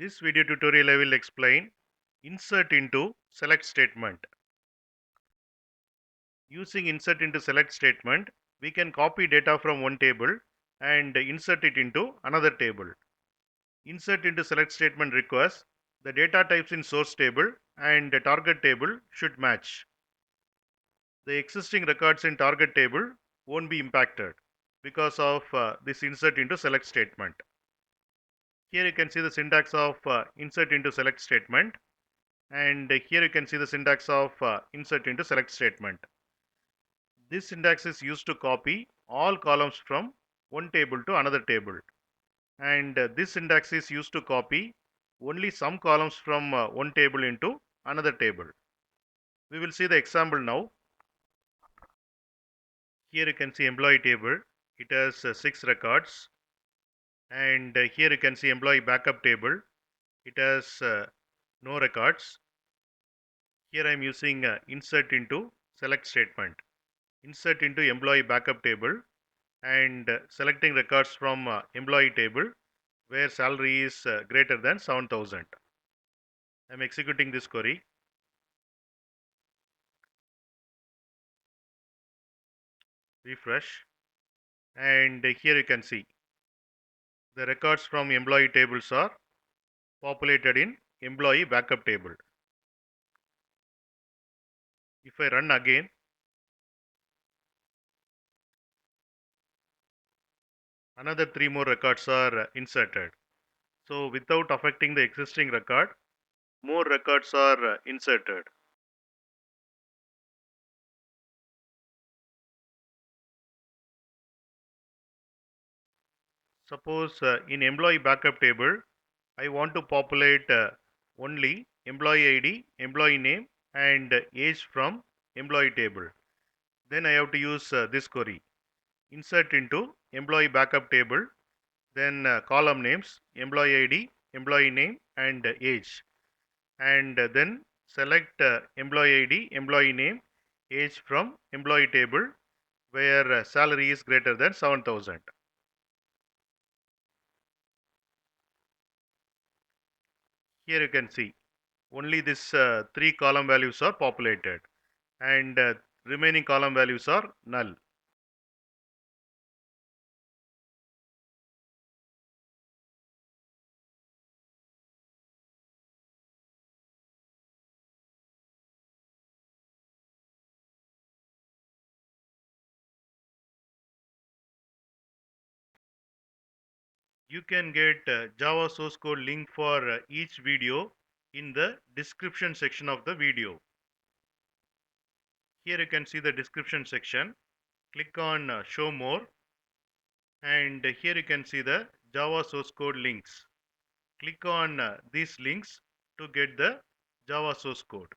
This video tutorial I will explain insert into select statement. Using insert into select statement, we can copy data from one table and insert it into another table. Insert into select statement requires the data types in source table and the target table should match. The existing records in target table won't be impacted because of this insert into select statement. Here you can see the syntax of insert into select statement. And here you can see the syntax of insert into select statement. This syntax is used to copy all columns from one table to another table. And this syntax is used to copy only some columns from one table into another table. We will see the example now. Here you can see employee table. It has 6 records. And here you can see employee backup table. It has no records. Here I am using insert into select statement. Insert into employee backup table and selecting records from employee table where salary is greater than 7,000. I am executing this query. Refresh. And here you can see the records from employee tables are populated in employee backup table. If I run again, another 3 more records are inserted. So without affecting the existing record, more records are inserted. Suppose in employee backup table, I want to populate only employee ID, employee name and age from employee table. Then I have to use this query. Insert into employee backup table, then column names, employee ID, employee name and age. And then select employee ID, employee name, age from employee table where salary is greater than 7,000. Here you can see only this 3 column values are populated and remaining column values are null. You can get Java source code link for each video in the description section of the video. Here you can see the description section. Click on show more and here you can see the Java source code links. Click on these links to get the Java source code.